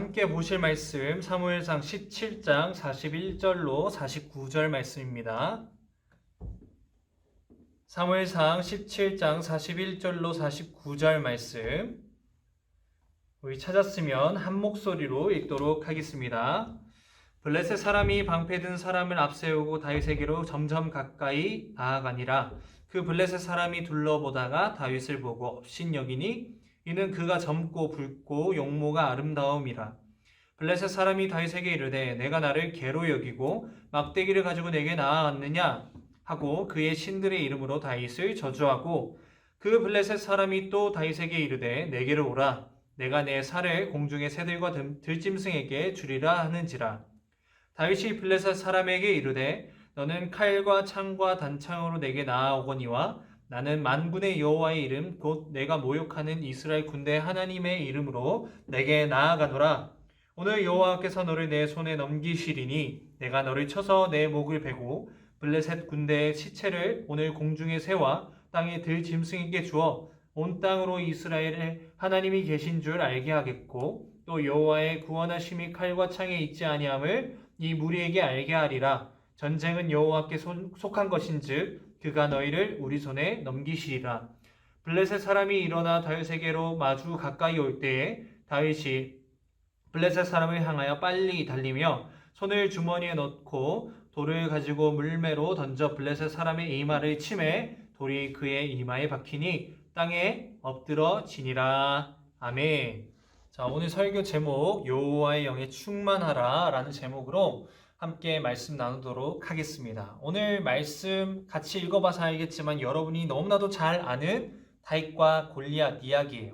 함께 보실 말씀 사무엘상 17장 41절로 49절 말씀입니다. 사무엘상 17장 41절로 49절 말씀 우리 찾았으면 한 목소리로 읽도록 하겠습니다. 블레셋 사람이 방패든 사람을 앞세우고 다윗에게로 점점 가까이 나아가니라. 그 블레셋 사람이 둘러보다가 다윗을 보고 업신여기니 이는 그가 젊고 붉고 용모가 아름다움이라. 블레셋 사람이 다윗에게 이르되 내가 나를 개로 여기고 막대기를 가지고 내게 나아왔느냐 하고 그의 신들의 이름으로 다윗을 저주하고 그 블레셋 사람이 또 다윗에게 이르되 내게로 오라 내가 내 살을 공중의 새들과 들짐승에게 주리라 하는지라. 다윗이 블레셋 사람에게 이르되 너는 칼과 창과 단창으로 내게 나아오거니와 나는 만군의 여호와의 이름 곧 내가 모욕하는 이스라엘 군대 하나님의 이름으로 내게 나아가노라. 오늘 여호와께서 너를 내 손에 넘기시리니 내가 너를 쳐서 내 목을 베고 블레셋 군대의 시체를 오늘 공중의 새와 땅의 들짐승에게 주어 온 땅으로 이스라엘의 하나님이 계신 줄 알게 하겠고 또 여호와의 구원하심이 칼과 창에 있지 아니함을 이 무리에게 알게 하리라. 전쟁은 여호와께 속한 것인즉 그가 너희를 우리 손에 넘기시리라. 블레셋 사람이 일어나 다윗에게로 마주 가까이 올 때에 다윗이 블레셋 사람을 향하여 빨리 달리며 손을 주머니에 넣고 돌을 가지고 물매로 던져 블레셋 사람의 이마를 치매 돌이 그의 이마에 박히니 땅에 엎드러지니라. 아멘. 자, 오늘 설교 제목 여호와의 영에 충만하라 라는 제목으로 함께 말씀 나누도록 하겠습니다. 오늘 말씀 같이 읽어봐서 알겠지만 여러분이 너무나도 잘 아는 다윗과 골리앗 이야기예요.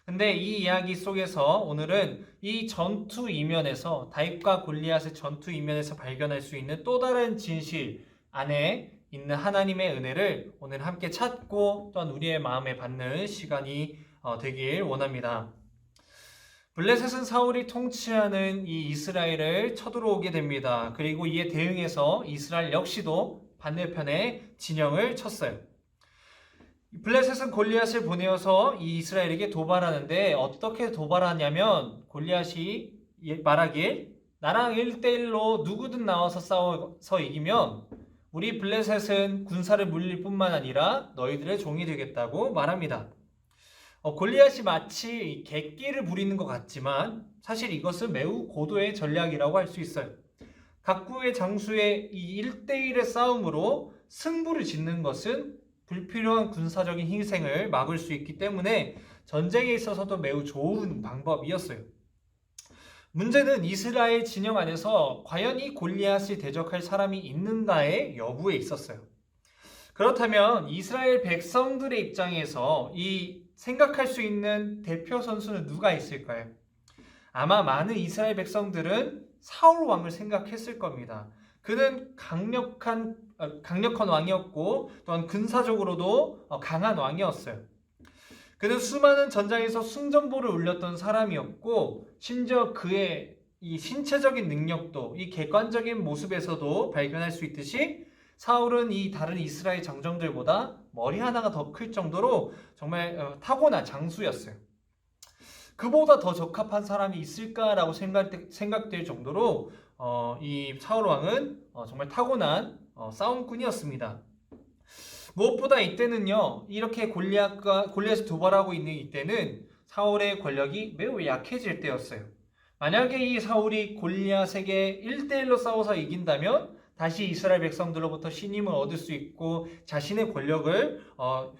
근데 이 이야기 속에서 오늘은 이 전투 이면에서 다윗과 골리앗의 전투 이면에서 발견할 수 있는 또 다른 진실 안에 있는 하나님의 은혜를 오늘 함께 찾고 또한 우리의 마음에 받는 시간이 되길 원합니다. 블레셋은 사울이 통치하는 이 이스라엘을 쳐들어오게 됩니다. 그리고 이에 대응해서 이스라엘 역시도 반대편에 진영을 쳤어요. 블레셋은 골리앗을 보내어서 이 이스라엘에게 도발하는데 어떻게 도발하냐면 골리앗이 말하길 나랑 1대1로 누구든 나와서 싸워서 이기면 우리 블레셋은 군사를 물릴 뿐만 아니라 너희들의 종이 되겠다고 말합니다. 골리앗이 마치 객기를 부리는 것 같지만 사실 이것은 매우 고도의 전략이라고 할 수 있어요. 각구의 장수의 이 1대1의 싸움으로 승부를 짓는 것은 불필요한 군사적인 희생을 막을 수 있기 때문에 전쟁에 있어서도 매우 좋은 방법이었어요. 문제는 이스라엘 진영 안에서 과연 이 골리앗을 대적할 사람이 있는가의 여부에 있었어요. 그렇다면 이스라엘 백성들의 입장에서 이 생각할 수 있는 대표 선수는 누가 있을까요? 아마 많은 이스라엘 백성들은 사울 왕을 생각했을 겁니다. 그는 강력한 왕이었고 또한 군사적으로도 강한 왕이었어요. 그는 수많은 전장에서 승전보를 울렸던 사람이었고 심지어 그의 이 신체적인 능력도 이 객관적인 모습에서도 발견할 수 있듯이 사울은 이 다른 이스라엘 장정들보다 머리 하나가 더 클 정도로 정말 타고난 장수였어요. 그보다 더 적합한 사람이 있을까라고 생각될 정도로 이 사울 왕은 정말 타고난 싸움꾼이었습니다. 무엇보다 이때는요, 이렇게 골리앗을 도발하고 있는 이때는 사울의 권력이 매우 약해질 때였어요. 만약에 이 사울이 골리앗에게 1대1로 싸워서 이긴다면 다시 이스라엘 백성들로부터 신임을 얻을 수 있고 자신의 권력을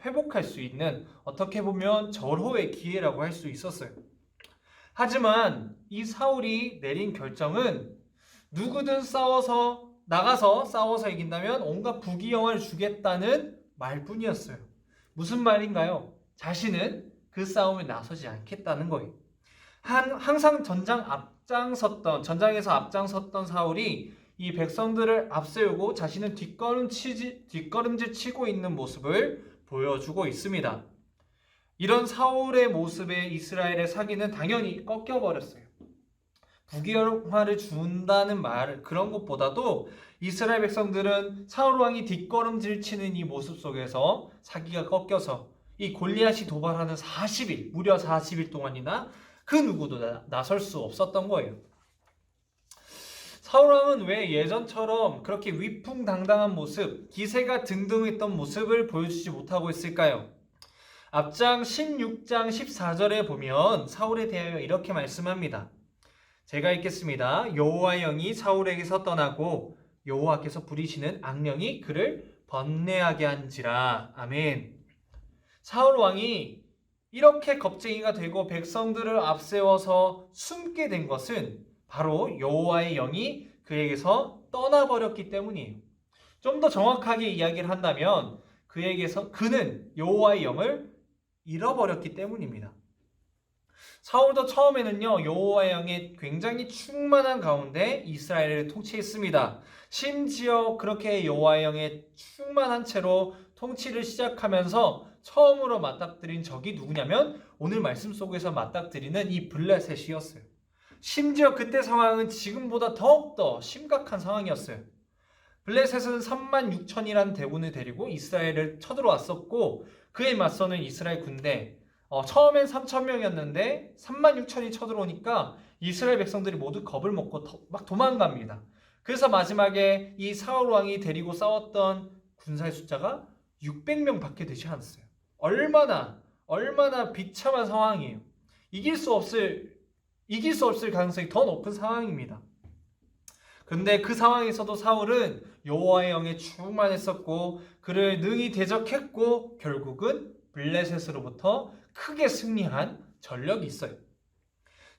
회복할 수 있는 어떻게 보면 절호의 기회라고 할 수 있었어요. 하지만 이 사울이 내린 결정은 누구든 나가서 싸워서 이긴다면 온갖 부귀영화를 주겠다는 말뿐이었어요. 무슨 말인가요? 자신은 그 싸움에 나서지 않겠다는 거예요. 항상 전장에서 앞장섰던 사울이 이 백성들을 앞세우고 자신은 뒷걸음질 치고 있는 모습을 보여주고 있습니다. 이런 사울의 모습에 이스라엘의 사기는 당연히 꺾여버렸어요. 부귀영화를 준다는 말 그런 것보다도 이스라엘 백성들은 사울 왕이 뒷걸음질 치는 이 모습 속에서 사기가 꺾여서 이 골리앗이 도발하는 40일 무려 40일 동안이나 그 누구도 나설 수 없었던 거예요. 사울왕은 왜 예전처럼 그렇게 위풍당당한 모습, 기세가 등등했던 모습을 보여주지 못하고 있을까요? 앞장 16장 14절에 보면 사울에 대하여 이렇게 말씀합니다. 제가 읽겠습니다. 여호와의 영이 사울에게서 떠나고 여호와께서 부리시는 악령이 그를 번뇌하게 한지라. 아멘. 사울 왕이 이렇게 겁쟁이가 되고 백성들을 앞세워서 숨게 된 것은 바로 여호와의 영이 그에게서 떠나버렸기 때문이에요. 좀 더 정확하게 이야기를 한다면 그는 여호와의 영을 잃어버렸기 때문입니다. 사울도 처음에는요, 여호와의 영에 굉장히 충만한 가운데 이스라엘을 통치했습니다. 심지어 그렇게 여호와의 영에 충만한 채로 통치를 시작하면서 처음으로 맞닥뜨린 적이 누구냐면 오늘 말씀 속에서 맞닥뜨리는 이 블레셋이었어요. 심지어 그때 상황은 지금보다 더욱더 심각한 상황이었어요. 블레셋은 36,000이라는 대군을 데리고 이스라엘을 쳐들어왔었고 그에 맞서는 이스라엘 군대 처음엔 3,000명이었는데 36,000이 쳐들어오니까 이스라엘 백성들이 모두 겁을 먹고 막 도망갑니다. 그래서 마지막에 이 사울 왕이 데리고 싸웠던 군사의 숫자가 600명 밖에 되지 않았어요. 얼마나 비참한 상황이에요. 이길 수 없을 가능성이 더 높은 상황입니다. 근데 그 상황에서도 사울은 여호와의 영에 충만했었고 그를 능히 대적했고 결국은 블레셋으로부터 크게 승리한 전력이 있어요.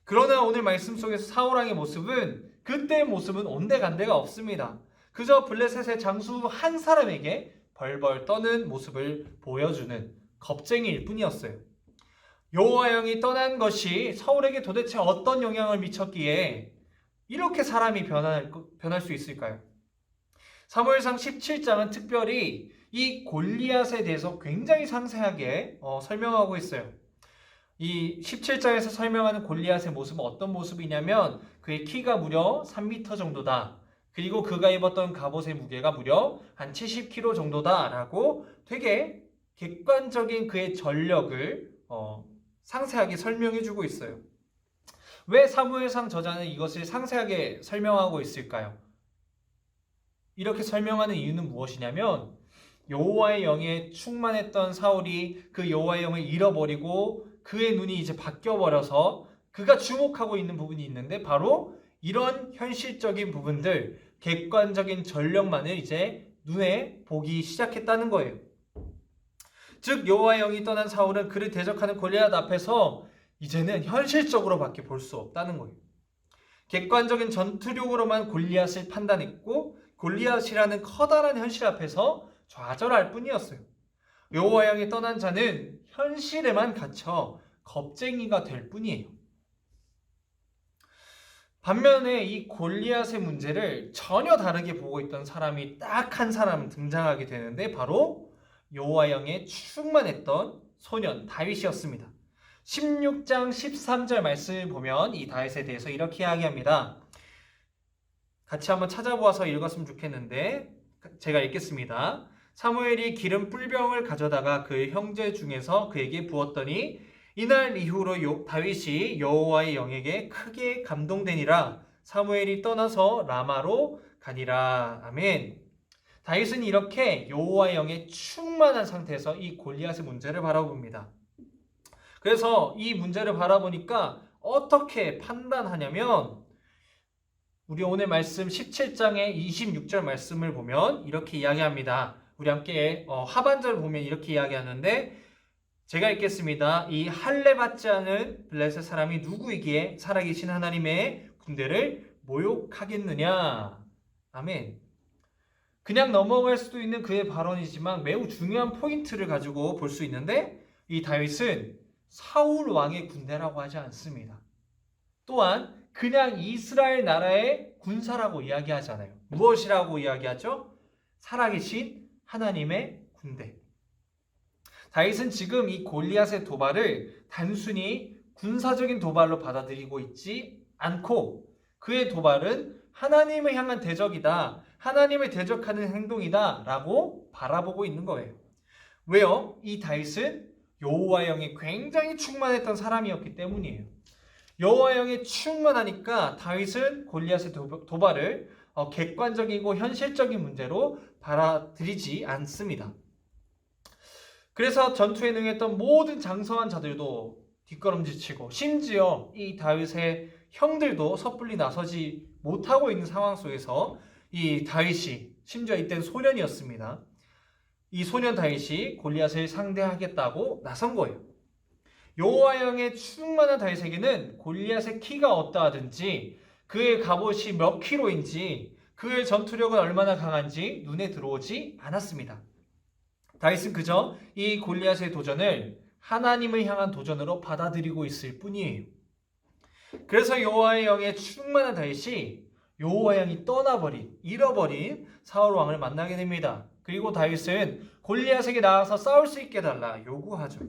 그러나 오늘 말씀 속에서 사울 왕의 모습은 그때의 모습은 온데간데가 없습니다. 그저 블레셋의 장수 한 사람에게 벌벌 떠는 모습을 보여주는 겁쟁이일 뿐이었어요. 여호와의 영이 떠난 것이 사울에게 도대체 어떤 영향을 미쳤기에 이렇게 사람이 변할 수 있을까요? 사무엘상 17장은 특별히 이 골리앗에 대해서 굉장히 상세하게 설명하고 있어요. 이 17장에서 설명하는 골리앗의 모습은 어떤 모습이냐면 그의 키가 무려 3m 정도다. 그리고 그가 입었던 갑옷의 무게가 무려 한 70kg 정도다라고 되게 객관적인 그의 전력을 상세하게 설명해주고 있어요. 왜 사무엘상 저자는 이것을 상세하게 설명하고 있을까요? 이렇게 설명하는 이유는 무엇이냐면 여호와의 영에 충만했던 사울이 그 여호와의 영을 잃어버리고 그의 눈이 이제 바뀌어버려서 그가 주목하고 있는 부분이 있는데 바로 이런 현실적인 부분들, 객관적인 전력만을 이제 눈에 보기 시작했다는 거예요. 즉 여호와의 영이 떠난 사울은 그를 대적하는 골리앗 앞에서 이제는 현실적으로밖에 볼 수 없다는 거예요. 객관적인 전투력으로만 골리앗을 판단했고 골리앗이라는 커다란 현실 앞에서 좌절할 뿐이었어요. 여호와의 영이 떠난 자는 현실에만 갇혀 겁쟁이가 될 뿐이에요. 반면에 이 골리앗의 문제를 전혀 다르게 보고 있던 사람이 딱 한 사람 등장하게 되는데 바로 여호와의 영에 충만했던 소년 다윗이었습니다. 16장 13절 말씀을 보면 이 다윗에 대해서 이렇게 이야기합니다. 같이 한번 찾아보아서 읽었으면 좋겠는데 제가 읽겠습니다. 사무엘이 기름 뿔병을 가져다가 그의 형제 중에서 그에게 부었더니 이날 이후로 다윗이 여호와의 영에게 크게 감동되니라. 사무엘이 떠나서 라마로 가니라. 아멘. 다윗은 이렇게 여호와의 영에 충만한 상태에서 이 골리앗의 문제를 바라봅니다. 그래서 이 문제를 바라보니까 어떻게 판단하냐면 우리 오늘 말씀 17장의 26절 말씀을 보면 이렇게 이야기합니다. 우리 함께 하반절을 보면 이렇게 이야기하는데 제가 읽겠습니다. 이 할례 받지 않은 블레셋 사람이 누구이기에 살아계신 하나님의 군대를 모욕하겠느냐. 아멘. 그냥 넘어갈 수도 있는 그의 발언이지만 매우 중요한 포인트를 가지고 볼 수 있는데 이 다윗은 사울 왕의 군대라고 하지 않습니다. 또한 그냥 이스라엘 나라의 군사라고 이야기하잖아요. 무엇이라고 이야기하죠? 살아계신 하나님의 군대. 다윗은 지금 이 골리앗의 도발을 단순히 군사적인 도발로 받아들이고 있지 않고 그의 도발은 하나님을 향한 대적이다. 하나님을 대적하는 행동이다 라고 바라보고 있는 거예요. 왜요? 이 다윗은 여호와의 영에 굉장히 충만했던 사람이었기 때문이에요. 여호와의 영이 충만하니까 다윗은 골리앗의 도발을 객관적이고 현실적인 문제로 받아들이지 않습니다. 그래서 전투에 능했던 모든 장성한 자들도 뒷걸음질치고 심지어 이 다윗의 형들도 섣불리 나서지 못하고 있는 상황 속에서 이 다윗이 심지어 이때는 소년이었습니다. 이 소년 다윗이 골리앗을 상대하겠다고 나선 거예요. 여호와의 영의 충만한 다윗에게는 골리앗의 키가 어떠하든지 그의 갑옷이 몇 킬로인지 그의 전투력은 얼마나 강한지 눈에 들어오지 않았습니다. 다윗은 그저 이 골리앗의 도전을 하나님을 향한 도전으로 받아들이고 있을 뿐이에요. 그래서 여호와의 영에 충만한 다윗이 여호와의 영이 잃어버린 사울 왕을 만나게 됩니다. 그리고 다윗은 골리앗에게 나가서 싸울 수 있게 해달라 요구하죠.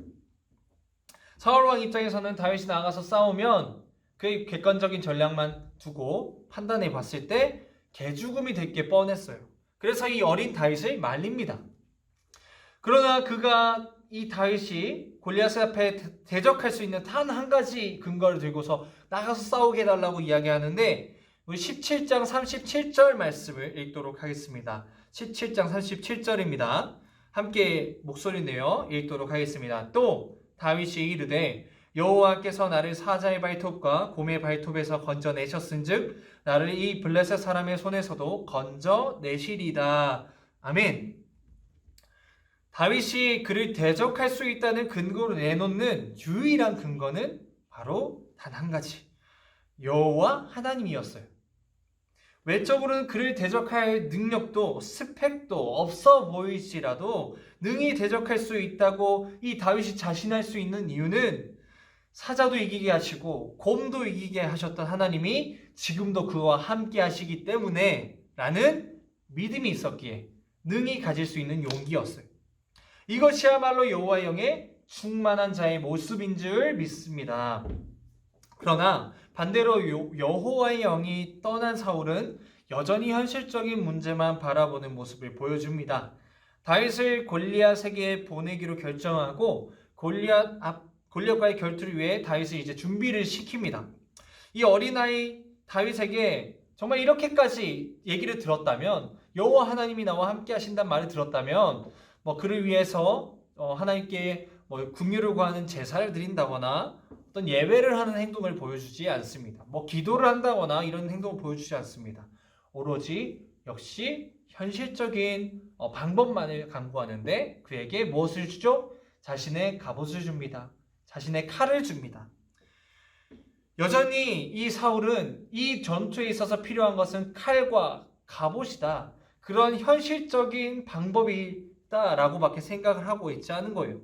사울 왕 입장에서는 다윗이 나가서 싸우면 그의 객관적인 전략만 두고 판단해 봤을 때 개죽음이 될 게 뻔했어요. 그래서 이 어린 다윗을 말립니다. 그러나 그가 이 다윗이 골리앗 앞에 대적할 수 있는 단 한 가지 근거를 들고서 나가서 싸우게 해달라고 이야기하는데 우리 17장 37절 말씀을 읽도록 하겠습니다. 17장 37절입니다. 함께 목소리 내어 읽도록 하겠습니다. 또 다윗이 이르되 여호와께서 나를 사자의 발톱과 곰의 발톱에서 건져내셨은즉 나를 이 블레셋 사람의 손에서도 건져내시리다. 아멘. 다윗이 그를 대적할 수 있다는 근거로 내놓는 유일한 근거는 바로 단 한 가지, 여호와 하나님이었어요. 외적으로는 그를 대적할 능력도 스펙도 없어 보일지라도 능히 대적할 수 있다고 이 다윗이 자신할 수 있는 이유는 사자도 이기게 하시고 곰도 이기게 하셨던 하나님이 지금도 그와 함께 하시기 때문에 라는 믿음이 있었기에 능히 가질 수 있는 용기였어요. 이것이야말로 여호와의 영의 충만한 자의 모습인 줄 믿습니다. 그러나 반대로 여호와의 영이 떠난 사울은 여전히 현실적인 문제만 바라보는 모습을 보여줍니다. 다윗을 골리앗에게 보내기로 결정하고 골리앗과의 결투를 위해 다윗을 이제 준비를 시킵니다. 이 어린아이 다윗에게 정말 이렇게까지 얘기를 들었다면, 여호와 하나님이 나와 함께 하신다는 말을 들었다면 그를 위해서 하나님께 긍휼을 구하는 제사를 드린다거나 어떤 예배를 하는 행동을 보여주지 않습니다. 기도를 한다거나 이런 행동을 보여주지 않습니다. 오로지 역시 현실적인 방법만을 강구하는데 그에게 무엇을 주죠? 자신의 갑옷을 줍니다. 자신의 칼을 줍니다. 여전히 이 사울은 이 전투에 있어서 필요한 것은 칼과 갑옷이다. 그런 현실적인 방법이 라고밖에 생각을 하고 있지 않은 거예요.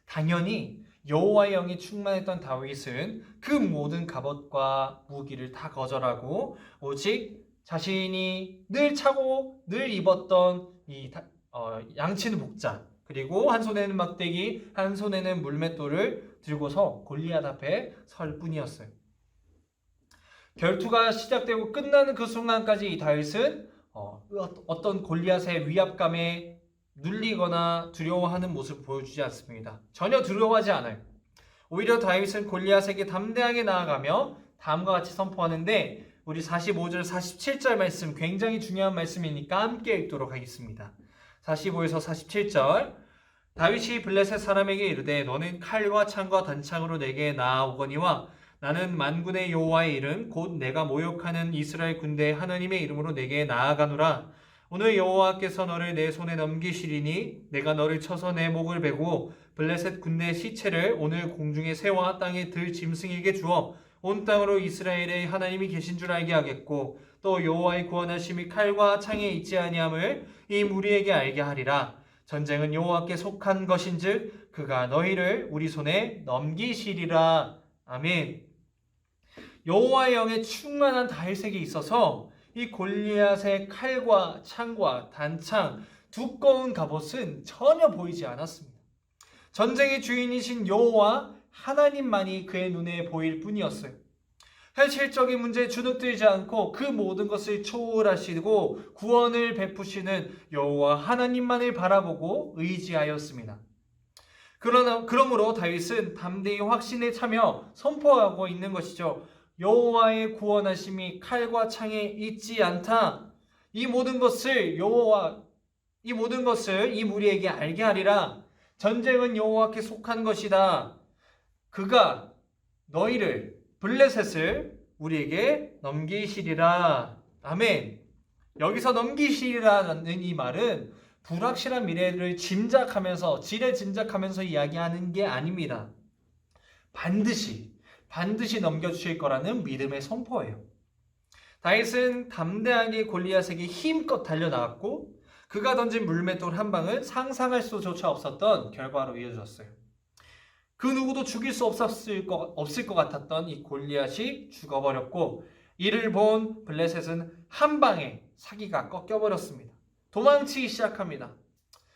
당연히 여호와의 영이 충만했던 다윗은 그 모든 갑옷과 무기를 다 거절하고 오직 자신이 늘 차고 늘 입었던 이 양치는 복장, 그리고 한 손에는 막대기, 한 손에는 물맷돌을 들고서 골리앗 앞에 설 뿐이었어요. 결투가 시작되고 끝나는 그 순간까지 이 다윗은 어떤 골리앗의 위압감에 눌리거나 두려워하는 모습을 보여주지 않습니다. 전혀 두려워하지 않아요. 오히려 다윗은 골리앗에게 담대하게 나아가며 다음과 같이 선포하는데 우리 45절 47절 말씀 굉장히 중요한 말씀이니까 함께 읽도록 하겠습니다. 45에서 47절 다윗이 블레셋 사람에게 이르되 너는 칼과 창과 단창으로 내게 나아오거니와 나는 만군의 여호와의 이름 곧 내가 모욕하는 이스라엘 군대의 하나님의 이름으로 내게 나아가노라. 오늘 여호와께서 너를 내 손에 넘기시리니 내가 너를 쳐서 내 목을 베고 블레셋 군대의 시체를 오늘 공중의 새와 땅의 들 짐승에게 주어 온 땅으로 이스라엘의 하나님이 계신 줄 알게 하겠고 또 여호와의 구원하심이 칼과 창에 있지 아니함을 이 무리에게 알게 하리라. 전쟁은 여호와께 속한 것인즉 그가 너희를 우리 손에 넘기시리라. 아멘. 여호와의 영에 충만한 다윗에게 있어서 이 골리앗의 칼과 창과 단창, 두꺼운 갑옷은 전혀 보이지 않았습니다. 전쟁의 주인이신 여호와 하나님만이 그의 눈에 보일 뿐이었어요. 현실적인 문제에 주눅들지 않고 그 모든 것을 초월하시고 구원을 베푸시는 여호와 하나님만을 바라보고 의지하였습니다. 그러므로 다윗은 담대히 확신에 차며 선포하고 있는 것이죠. 여호와의 구원하심이 칼과 창에 있지 않다. 이 모든 것을 이 무리에게 알게 하리라. 전쟁은 여호와께 속한 것이다. 그가 너희를 블레셋을 우리에게 넘기시리라. 아멘. 여기서 넘기시리라는 이 말은 불확실한 미래를 지레짐작하면서 이야기하는 게 아닙니다. 반드시 넘겨주실 거라는 믿음의 선포예요. 다윗은 담대하게 골리앗에게 힘껏 달려나갔고 그가 던진 물맷돌 한 방은 상상할 수조차 없었던 결과로 이어졌어요. 그 누구도 죽일 수 없을 것 같았던 이 골리앗이 죽어버렸고 이를 본 블레셋은 한 방에 사기가 꺾여버렸습니다. 도망치기 시작합니다.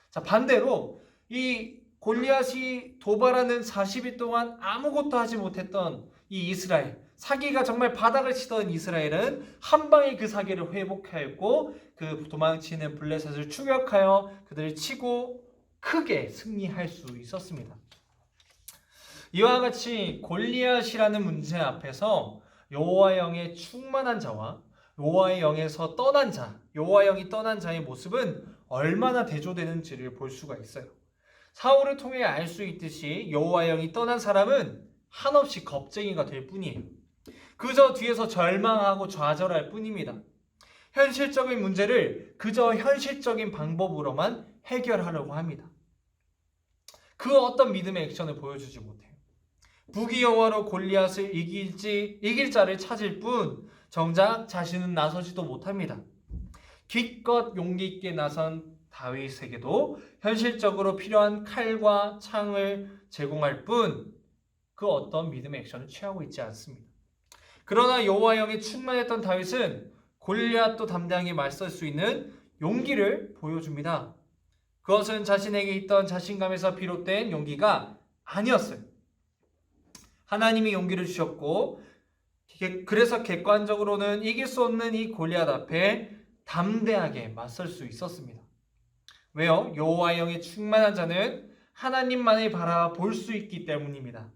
자, 반대로 이 골리앗이 도발하는 40일 동안 아무것도 하지 못했던 이 이스라엘, 사기가 정말 바닥을 치던 이스라엘은 한 방에 그 사기를 회복하였고 그 도망치는 블레셋을 추격하여 그들을 치고 크게 승리할 수 있었습니다. 이와 같이 골리앗이라는 문제 앞에서 여호와의 영에 충만한 자와 여호와의 영에서 떠난 자, 여호와의 영이 떠난 자의 모습은 얼마나 대조되는지를 볼 수가 있어요. 사울을 통해 알 수 있듯이 여호와의 영이 떠난 사람은 한없이 겁쟁이가 될 뿐이에요. 그저 뒤에서 절망하고 좌절할 뿐입니다. 현실적인 문제를 그저 현실적인 방법으로만 해결하려고 합니다. 그 어떤 믿음의 액션을 보여주지 못해요. 부귀영화로 골리앗을 이길 자를 찾을 뿐 정작 자신은 나서지도 못합니다. 기껏 용기 있게 나선 다윗에게도 현실적으로 필요한 칼과 창을 제공할 뿐 그 어떤 믿음의 액션을 취하고 있지 않습니다. 그러나 여호와의 영에 충만했던 다윗은 골리앗도 담대하게 맞설 수 있는 용기를 보여줍니다. 그것은 자신에게 있던 자신감에서 비롯된 용기가 아니었어요. 하나님이 용기를 주셨고 그래서 객관적으로는 이길 수 없는 이 골리앗 앞에 담대하게 맞설 수 있었습니다. 왜요? 여호와의 영에 충만한 자는 하나님만을 바라볼 수 있기 때문입니다.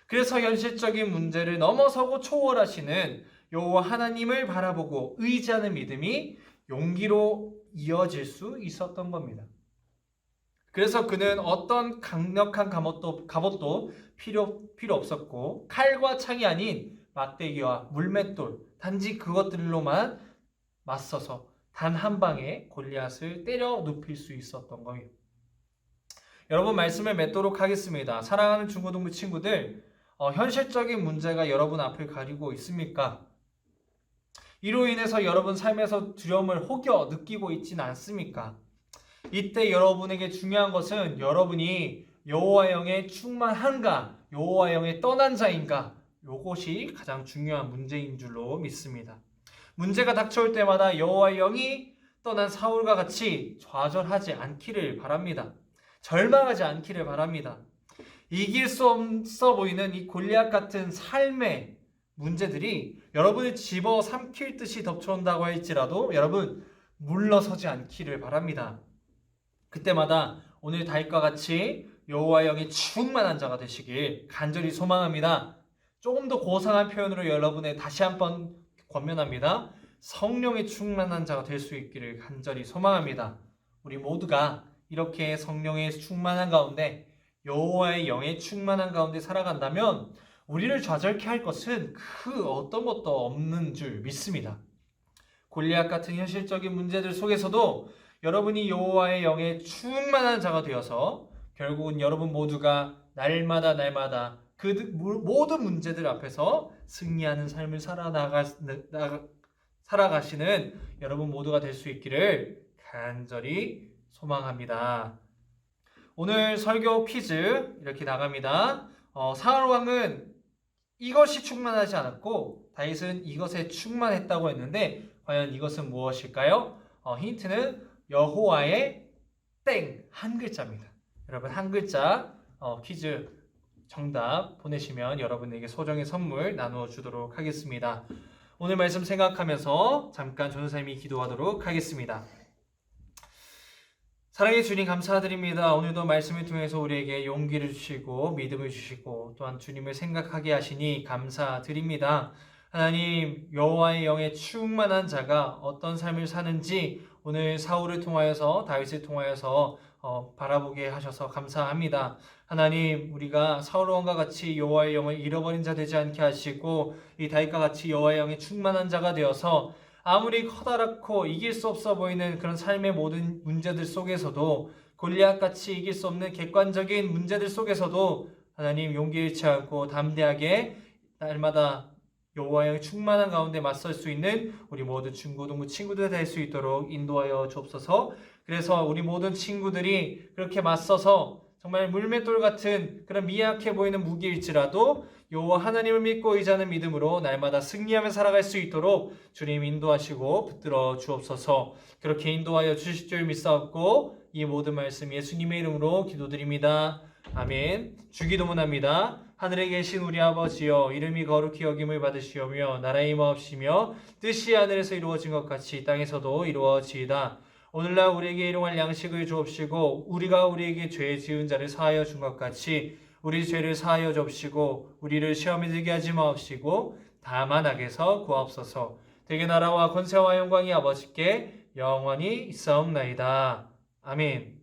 그래서 현실적인 문제를 넘어서고 초월하시는 여호와 하나님을 바라보고 의지하는 믿음이 용기로 이어질 수 있었던 겁니다. 그래서 그는 어떤 강력한 갑옷도 필요 없었고 칼과 창이 아닌 막대기와 물맷돌 단지 그것들로만 맞서서 단 한 방에 골리앗을 때려 눕힐 수 있었던 거예요. 여러분 말씀을 맺도록 하겠습니다. 사랑하는 중고등부 친구들, 현실적인 문제가 여러분 앞을 가리고 있습니까? 이로 인해서 여러분 삶에서 두려움을 혹여 느끼고 있지는 않습니까? 이때 여러분에게 중요한 것은 여러분이 여호와의 영에 충만한가, 여호와의 영에 떠난 자인가, 이것이 가장 중요한 문제인 줄로 믿습니다. 문제가 닥쳐올 때마다 여호와의 영이 떠난 사울과 같이 좌절하지 않기를 바랍니다. 절망하지 않기를 바랍니다. 이길 수 없어 보이는 이 골리앗 같은 삶의 문제들이 여러분을 집어삼킬 듯이 덮쳐온다고 할지라도 여러분 물러서지 않기를 바랍니다. 그때마다 오늘 다윗과 같이 여호와의 영에 충만한 자가 되시길 간절히 소망합니다. 조금 더 고상한 표현으로 여러분에 다시 한번 권면합니다. 성령에 충만한 자가 될 수 있기를 간절히 소망합니다. 우리 모두가 이렇게 성령에 충만한 가운데 여호와의 영에 충만한 가운데 살아간다면 우리를 좌절케 할 것은 그 어떤 것도 없는 줄 믿습니다. 골리앗 같은 현실적인 문제들 속에서도 여러분이 여호와의 영에 충만한 자가 되어서 결국은 여러분 모두가 날마다 그 모든 문제들 앞에서 승리하는 삶을 살아가시는 여러분 모두가 될 수 있기를 간절히 소망합니다. 오늘 설교 퀴즈 이렇게 나갑니다. 사울 왕은 이것이 충만하지 않았고 다윗은 이것에 충만했다고 했는데 과연 이것은 무엇일까요? 힌트는 여호와의 땡 한 글자입니다. 여러분 한 글자 퀴즈 정답 보내시면 여러분에게 소정의 선물 나누어 주도록 하겠습니다. 오늘 말씀 생각하면서 잠깐 전도사님이 기도하도록 하겠습니다. 사랑의 주님 감사드립니다. 오늘도 말씀을 통해서 우리에게 용기를 주시고 믿음을 주시고 또한 주님을 생각하게 하시니 감사드립니다. 하나님, 여호와의 영에 충만한 자가 어떤 삶을 사는지 오늘 사울을 통하여서 다윗을 통하여서 바라보게 하셔서 감사합니다. 하나님, 우리가 사울 왕과 같이 여호와의 영을 잃어버린 자 되지 않게 하시고 이 다윗과 같이 여호와의 영에 충만한 자가 되어서 아무리 커다랗고 이길 수 없어 보이는 그런 삶의 모든 문제들 속에서도 골리앗같이 이길 수 없는 객관적인 문제들 속에서도 하나님 용기 잃지 않고 담대하게 날마다 여호와의 영이 충만한 가운데 맞설 수 있는 우리 모든 중고등부 친구들 될 수 있도록 인도하여 주옵소서. 그래서 우리 모든 친구들이 그렇게 맞서서 정말 물맷돌 같은 그런 미약해 보이는 무기일지라도 여호와 하나님을 믿고 의지하는 믿음으로 날마다 승리하며 살아갈 수 있도록 주님 인도하시고 붙들어 주옵소서. 그렇게 인도하여 주실 줄 믿사옵고 이 모든 말씀 예수님의 이름으로 기도드립니다. 아멘. 주기도문합니다. 하늘에 계신 우리 아버지여, 이름이 거룩히 여김을 받으시오며 나라의 임하옵시며 뜻이 하늘에서 이루어진 것 같이 땅에서도 이루어지이다. 오늘날 우리에게 일용할 양식을 주옵시고 우리가 우리에게 죄 지은 자를 사하여 준 것 같이 우리 죄를 사하여 주옵시고 우리를 시험에 들게 하지 마옵시고 다만 악에서 구하옵소서. 되게 나라와 권세와 영광이 아버지께 영원히 있사옵나이다. 아멘.